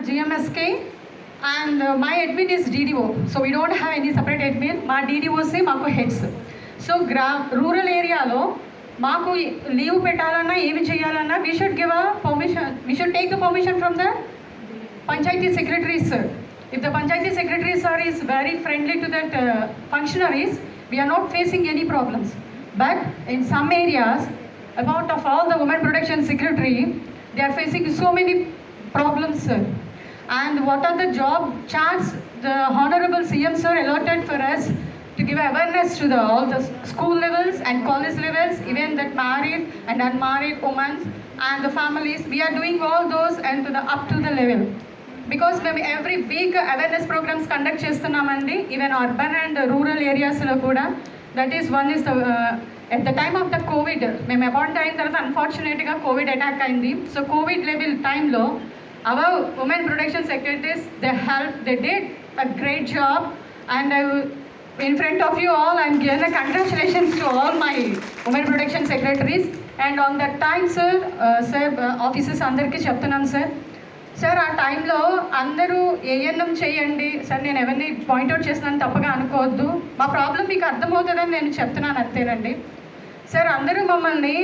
GMSK, and my admin is DDO. So we don't have any separate admin. My DDO say మాకు heads. So rural area లో మాకు leave పెట్టాలన్నా ఏమి చేయాలన్నా we should give a permission. We should take the permission from the Panchayati secretary sir. If the Panchayati secretary sir is very friendly to that functionaries, we are not facing any problems. But in some areas, about of all the women protection secretary, they are facing so many problems, sir. And what are the job charts the Honorable CM sir allotted for us to give awareness to all the school levels and college levels, even that married and unmarried women and the families. We are doing all those and to the up to the level. Because మేము every week awareness programs conduct చేస్తున్నామండి, even urban and rural ఏరియాస్లో కూడా. That is one is the at the time of the COVID మేము appoint అయిన తర్వాత అన్ఫార్చునేట్గా COVID attack అయింది. So COVID level టైంలో our women protection secretaries they did a great job. And in front of you all, I am giving a congratulations to all my women protection secretaries. And on that time, sir, officers అందరికీ చెప్తున్నాను sir ఆ టైంలో అందరూ ANM చేయండి sir. నేను ఎవరిని point out చేస్తున్నాను తప్పగా అనుకోవద్దు, మా ప్రాబ్లం మీకు అర్థమవుతుందని నేను చెప్తున్నాను అంతేనండి సార్. అందరూ మమ్మల్ని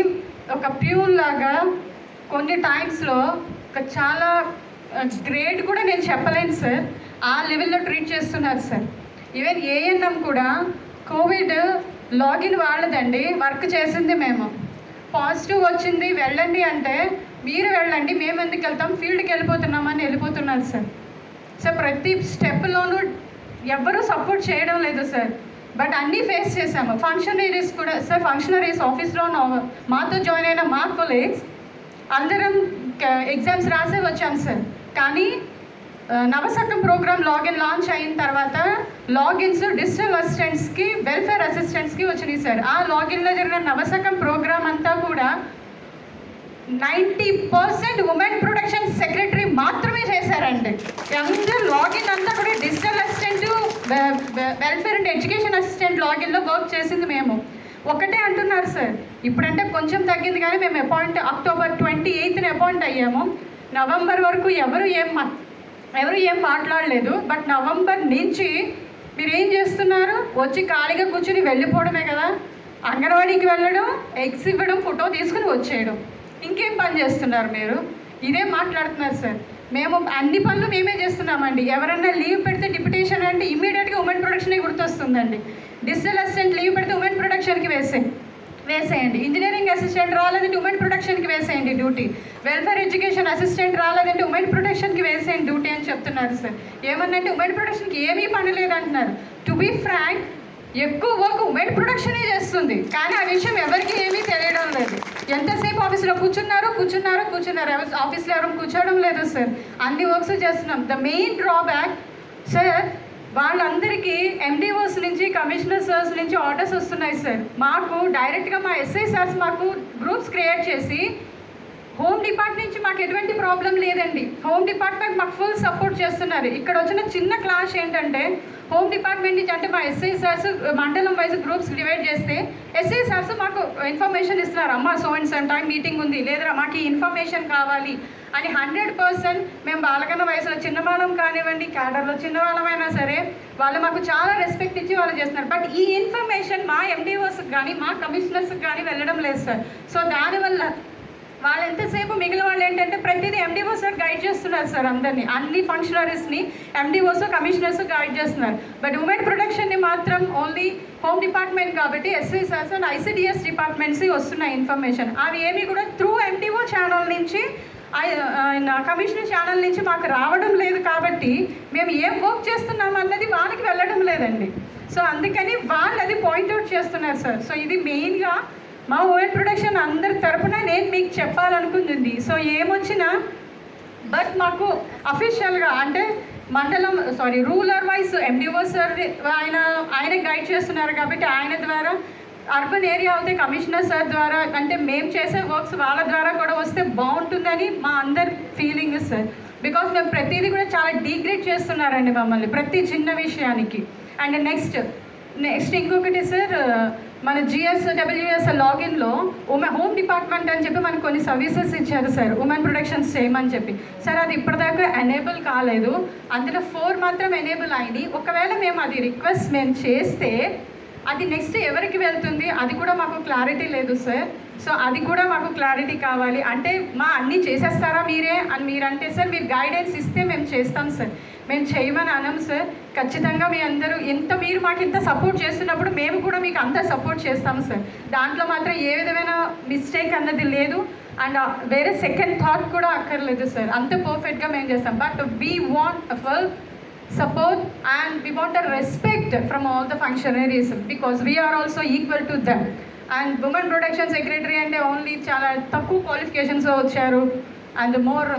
ఒక ప్యూర్ లాగా కొన్ని టైమ్స్లో ఒక చాలా గ్రేడ్ కూడా నేను చెప్పలేను సార్, ఆ లెవెల్లో ట్రీట్ చేస్తున్నారు సార్. ఈవెన్ ఏఎన్ఎం కూడా కోవిడ్ లాగిన్ వాళ్ళదండి, వర్క్ చేసింది మేము. పాజిటివ్ వచ్చింది వెళ్ళండి అంటే మీరు వెళ్ళండి, మేము ఎందుకు వెళ్తాం, ఫీల్డ్కి వెళ్ళిపోతున్నామని వెళ్ళిపోతున్నారు సార్. సో ప్రతి స్టెప్లోనూ ఎవ్వరూ సపోర్ట్ చేయడం లేదు సార్. బట్ అన్నీ ఫేస్ చేసాము. ఫంక్షనరీస్ కూడా సార్, ఫంక్షనరీస్ ఆఫీస్లో మాతో జాయిన్ అయిన మా కొలీగ్స్ అందరం ఎగ్జామ్స్ రాసే వచ్చాం సార్. కానీ నవసకం ప్రోగ్రామ్ లాగిన్ లాంచ్ అయిన తర్వాత లాగిన్స్ డిజిటల్ అసిస్టెంట్స్కి, వెల్ఫేర్ అసిస్టెంట్స్కి వచ్చినాయి సార్. ఆ లాగిన్లో జరిగిన నవసకం ప్రోగ్రామ్ అంతా కూడా 90% ఉమెన్ ప్రొటెక్షన్ సెక్రటరీ మాత్రమే చేశారండి. అందరూ లాగిన్ అంతా కూడా digital assistant, welfare and education assistant లాగిన్లో వర్క్ చేసింది మేము. ఒకటే అంటున్నారు సార్, ఇప్పుడంటే కొంచెం తగ్గింది కానీ మేము అక్టోబర్ 28న అపాయింట్ అయ్యాము. నవంబర్ వరకు ఎవరు ఏం మాట్లాడలేదు. బట్ నవంబర్ నుంచి మీరు ఏం చేస్తున్నారు, వచ్చి ఖాళీగా కూర్చుని వెళ్ళిపోవడమే కదా. అంగన్వాడీకి వెళ్ళడం, ఎగ్స్ ఇవ్వడం, ఫోటో తీసుకుని వచ్చేయడం, ఇంకేం పని చేస్తున్నారు మీరు? ఇదే మాట్లాడుతున్నారు సార్. మేము అన్ని పనులు మేమే చేస్తున్నామండి. ఎవరన్నా లీవ్ పెడితే డిప్యుటేషన్ అంటే ఇమీడియట్గా ఉమెన్ ప్రొటెక్షనే గుర్తొస్తుందండి. డిజిటల్ అసిస్టెంట్ లీవ్ పెడితే ఉమెన్ ప్రొటెక్షన్కి వేసేయండి. ఇంజనీరింగ్ అసిస్టెంట్ రాలేదంటే ఉమెన్ ప్రొటెక్షన్కి వేసేయండి డ్యూటీ. వెల్ఫేర్ ఎడ్యుకేషన్ అసిస్టెంట్ రాలేదంటే ఉమెన్ ప్రొటెక్షన్కి వేసేయండి డ్యూటీ అని చెప్తున్నారు సార్. ఏమన్నంటే ఉమెన్ ప్రొటెక్షన్కి ఏమీ పని లేదంటున్నారు. టు బీ ఫ్రాంక్, ఎక్కువ వర్క్ ఉమెన్ ప్రొటెక్షనే చేస్తుంది, కానీ ఆ విషయం ఎవరికి ఏమీ తెలియడం లేదు. ఎంతసేపు ఆఫీస్లో కూర్చున్నారు, ఆఫీస్లో ఎవరు కూర్చోవడం లేదు సార్. అన్ని వర్క్స్ చేస్తున్నాం. ద మెయిన్ డ్రాబ్యాక్ సార్, వాళ్ళందరికీ ఎండిఓస్ నుంచి, కమిషనర్ సర్స్ నుంచి ఆర్డర్స్ వస్తున్నాయి సార్. మాకు డైరెక్ట్గా మా ఎస్ఐ సార్స్ మాకు గ్రూప్స్ క్రియేట్ చేసి, హోమ్ డిపార్ట్మెంట్ నుంచి మాకు ఎటువంటి ప్రాబ్లం లేదండి, హోమ్ డిపార్ట్మెంట్ మాకు ఫుల్ సపోర్ట్ చేస్తున్నారు. ఇక్కడ వచ్చిన చిన్న క్లాష్ ఏంటంటే, హోమ్ డిపార్ట్మెంట్ నుంచి అంటే మా ఎస్ఐ సార్స్ మండలం వైజ్ గ్రూప్స్ డివైడ్ చేస్తే ఎస్ఐ సార్స్ మాకు ఇన్ఫర్మేషన్ ఇస్తున్నారు. అమ్మ so and some time meeting ఉంది, లేదా మాకు ఈ ఇన్ఫర్మేషన్ కావాలి అని 100% మేము బాలకన్న వయసులో చిన్నవాళ్ళం కానివ్వండి, క్యాడర్లో చిన్నవాళ్ళమైనా సరే వాళ్ళు మాకు చాలా రెస్పెక్ట్ ఇచ్చి వాళ్ళు చేస్తున్నారు. బట్ ఈ ఇన్ఫర్మేషన్ మా ఎండిఓస్కి కానీ మా కమిషనర్స్కి కానీ వెళ్ళడం లేదు సార్. సో దానివల్ల వాళ్ళు ఎంతసేపు మిగిలిన వాళ్ళు ఏంటంటే ప్రతిదీ ఎండిఓ సార్ గైడ్ చేస్తున్నారు సార్. అందరినీ, అన్ని ఫంక్షనరీస్ని ఎండిఓస్, కమిషనర్స్ గైడ్ చేస్తున్నారు. బట్ ఉమెన్ ప్రొటెక్షన్ని మాత్రం ఓన్లీ హోమ్ డిపార్ట్మెంట్ కాబట్టి SI sirs and ICDS departments వస్తున్నాయి ఇన్ఫర్మేషన్. అవి ఏమి కూడా త్రూ ఎండిఓ ఛానల్ నుంచి, కమిషనర్ ఛానల్ నుంచి మాకు రావడం లేదు. కాబట్టి మేము ఏం వర్క్ చేస్తున్నాం అన్నది వాళ్ళకి వెళ్ళడం లేదండి. సో అందుకని వాళ్ళు అది పాయింట్అవుట్ చేస్తున్నారు సార్. సో ఇది మెయిన్గా మా ఉమెన్ ప్రొటెక్షన్ అందరి తరపున నేను మీకు చెప్పాలనుకుంటుంది. సో ఏమొచ్చినా బట్ మాకు అఫీషియల్గా అంటే రూరల్ వైజ్ ఎండిఓ సార్ ఆయన గైడ్ చేస్తున్నారు కాబట్టి ఆయన ద్వారా, అర్బన్ ఏరియా అయితే కమిషనర్ సార్ ద్వారా, అంటే మేము చేసే వర్క్స్ వాళ్ళ ద్వారా కూడా వస్తే బాగుంటుందని మా అందరి ఫీలింగ్ సార్. బికాస్ మేము ప్రతిదీ కూడా చాలా డీగ్రేడ్ చేస్తున్నారండి మమ్మల్ని ప్రతి చిన్న విషయానికి. అండ్ నెక్స్ట్ ఇంకొకటి సార్, మన GSWS లాగిన్లో హోమ్ డిపార్ట్మెంట్ అని చెప్పి మనకు కొన్ని సర్వీసెస్ ఇచ్చారు సార్, ఉమెన్ ప్రొటెక్షన్స్ చేయమని చెప్పి. సార్ అది ఇప్పటిదాకా ఎనేబుల్ కాలేదు, అందులో 4 మాత్రం ఎనేబుల్ అయింది. ఒకవేళ మేము అది రిక్వెస్ట్ మేము చేస్తే అది నెక్స్ట్ ఎవరికి వెళ్తుంది అది కూడా మాకు క్లారిటీ లేదు సార్. సో అది కూడా మాకు క్లారిటీ కావాలి. అంటే మా అన్నీ చేసేస్తారా మీరే అని మీరంటే సార్ మీరు గైడెన్స్ ఇస్తే మేము చేస్తాం సార్, మేము చేయమని అనం సార్. ఖచ్చితంగా మీ అందరూ మీరు మాకు ఇంత సపోర్ట్ చేస్తున్నప్పుడు మేము కూడా మీకు అంత సపోర్ట్ చేస్తాం సార్. దాంట్లో మాత్రం ఏ విధమైన మిస్టేక్ అన్నది లేదు, అండ్ వేరే సెకండ్ థాట్ కూడా అక్కర్లేదు సార్. అంత పర్ఫెక్ట్గా మేము చేస్తాం. But we want full support and we want a respect from all the functionaries because we are also equal to them. And women protection secretary అంటే ఓన్లీ చాలా తక్కువ క్వాలిఫికేషన్స్ వచ్చారు అండ్ మోర్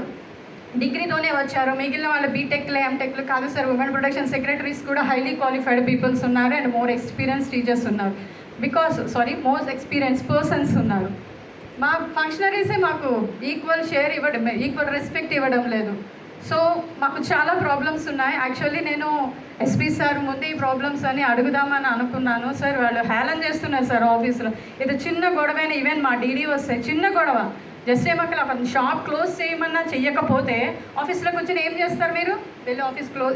డిగ్రీతోనే వచ్చారు, మిగిలిన వాళ్ళు బీటెక్లు ఎంటెక్లు కాదు సార్. ఉమెన్ ప్రొటెక్షన్ సెక్రటరీస్ కూడా highly qualified peoples ఉన్నారు అండ్ మోర్ ఎక్స్పీరియన్స్ టీచర్స్ ఉన్నారు, మోర్ ఎక్స్పీరియన్స్ పర్సన్స్ ఉన్నారు. మా ఫంక్షనరీసే మాకు ఈక్వల్ షేర్ ఇవ్వడం, ఈక్వల్ రెస్పెక్ట్ ఇవ్వడం లేదు. సో మాకు చాలా ప్రాబ్లమ్స్ ఉన్నాయి. యాక్చువల్లీ నేను ఎస్పీ సార్ ముందే ఈ ప్రాబ్లమ్స్ అని అడుగుదామని అనుకున్నాను సార్. వాళ్ళు హేళన చేస్తున్నారు సార్ ఆఫీస్లో. ఇది చిన్న గొడవైన ఈవెన్ మా డీడీ వస్తే చిన్న గొడవ, జస్ట్ ఏమక్కడ ఒక షాప్ క్లోజ్ చేయమన్నా చెయ్యకపోతే ఆఫీస్లోకి వచ్చి ఏం చేస్తారు మీరు,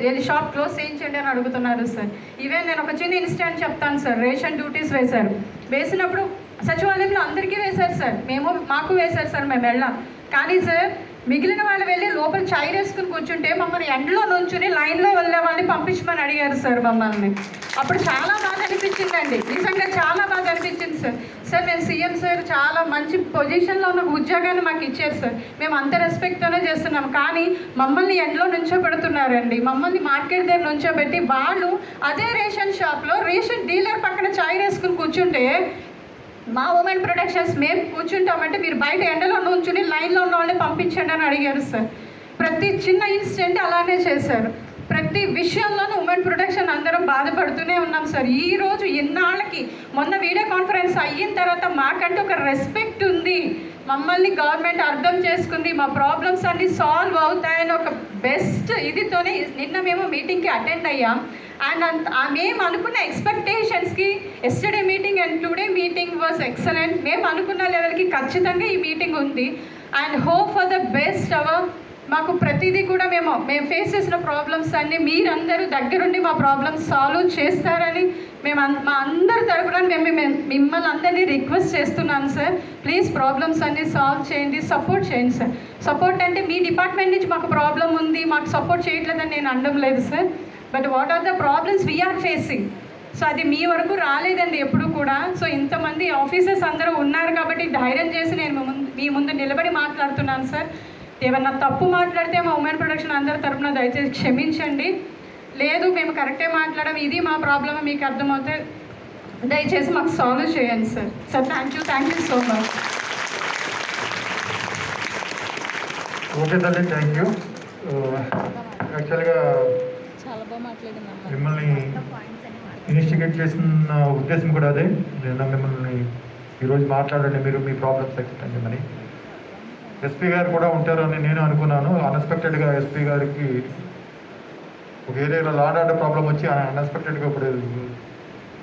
వెళ్ళి షాప్ క్లోజ్ చేయించండి అని అడుగుతున్నారు సార్. ఈవెన్ నేను ఒక చిన్న ఇన్సిడెంట్ చెప్తాను సార్. రేషన్ డ్యూటీస్ వేశారు, వేసినప్పుడు సచివాలయంలో అందరికీ వేశారు సార్, మాకు వేశారు సార్, మేము వెళ్ళాం. కానీ సార్ మిగిలిన వాళ్ళు వెళ్ళి లోపల చైర్ వేసుకుని కూర్చుంటే మమ్మల్ని ఎండలో నుంచుని లైన్లో వెళ్ళే వాళ్ళని పంపించమని అడిగారు సార్ మమ్మల్ని. అప్పుడు చాలా బాధ అనిపించిందండి, నిజంగా చాలా బాధ అనిపించింది సార్. సార్ మేము సీఎం సార్ చాలా మంచి పొజిషన్లో ఉన్న ఉద్యోగాన్ని మాకు ఇచ్చారు సార్, మేము అంత రెస్పెక్ట్తోనే చేస్తున్నాం. కానీ మమ్మల్ని ఎండలో నుంచోబెడుతున్నారండి, మమ్మల్ని మార్కెట్ దగ్గర నుంచోబెట్టి వాళ్ళు అదే రేషన్ షాప్లో రేషన్ డీలర్ పక్కన చైర్ వేసుకుని కూర్చుంటే మా ఉమెన్ ప్రొటెక్షన్స్ మేము కూర్చుంటామంటే మీరు బయట ఎండలో నుంచుని లైన్లో ఉన్న వాళ్ళని పంపించండి అని అడిగారు సార్. ప్రతి చిన్న ఇన్సిడెంట్ అలానే చేశారు. ప్రతి విషయంలోనూ ఉమెన్ ప్రొటెక్షన్ అందరం బాధపడుతూనే ఉన్నాం సార్. ఈరోజు ఇన్నాళ్ళకి మొన్న వీడియో కాన్ఫరెన్స్ అయిన తర్వాత మాకంటే ఒక రెస్పెక్ట్ ఉంది, మమ్మల్ని గవర్నమెంట్ అర్థం చేసుకుంది, మా ప్రాబ్లమ్స్ అన్నీ సాల్వ్ అవుతాయని ఒక బెస్ట్ ఇదితోనే నిన్న మేము మీటింగ్కి అటెండ్ అయ్యాం. అండ్ మేము అనుకున్న ఎక్స్పెక్టేషన్స్కి yesterday meeting and today meeting was excellent. మేము అనుకున్న లెవెల్కి ఖచ్చితంగా ఈ మీటింగ్ ఉంది. And hope for the best మాకు ప్రతిదీ కూడా మేము ఫేస్ చేసిన ప్రాబ్లమ్స్ అన్నీ మీరందరూ దగ్గరుండి మా ప్రాబ్లమ్స్ సాల్వ్ చేస్తారని మా అందరి తరపున మిమ్మల్ని అందరినీ రిక్వెస్ట్ చేస్తున్నాను సార్. ప్లీజ్ ప్రాబ్లమ్స్ అన్నీ సాల్వ్ చేయండి, సపోర్ట్ చేయండి సార్. సపోర్ట్ అంటే మీ డిపార్ట్మెంట్ నుంచి మాకు ప్రాబ్లం ఉంది, మాకు సపోర్ట్ చేయట్లేదని నేను అనడం లేదు సార్. But what are the problems we are facing, so అది మీ వరకు రాలేదండి ఎప్పుడు కూడా. సో ఇంతమంది ఆఫీసర్స్ అందరూ ఉన్నారు కాబట్టి ధైర్యం చేసి నేను మీ ముందు నిలబడి మాట్లాడుతున్నాను సార్. ఏమన్నా తప్పు మాట్లాడితే మా ఉమెన్ ప్రొటెక్షన్ అందరి తరఫున దయచేసి క్షమించండి. లేదు మేము కరెక్టే మాట్లాడడం, ఇది మా ప్రాబ్లమ్ మీకు అర్థమవుతే దయచేసి మాకు సాల్వ్ చేయండి sir. Sir thank you so much. Okay తల్లి, థ్యాంక్ యూ. యాక్చువల్గా మిమ్మల్ని ఇన్వెస్టిగేట్ చేసిన ఉద్దేశం కూడా అదే. నేను మిమ్మల్ని ఈరోజు మాట్లాడండి, మీరు మీ ప్రాబ్లమ్స్ ఎక్స్ప్లెయిన్ చేయమని. ఎస్పీ గారు కూడా ఉంటారని నేను అనుకున్నాను. అన్ఎక్స్పెక్టెడ్గా ఎస్పీ గారికి ఒక ఏరియాలో లా అండ్ ఆర్డర్ ప్రాబ్లం వచ్చి అన్ఎక్స్పెక్టెడ్గా ఇప్పుడు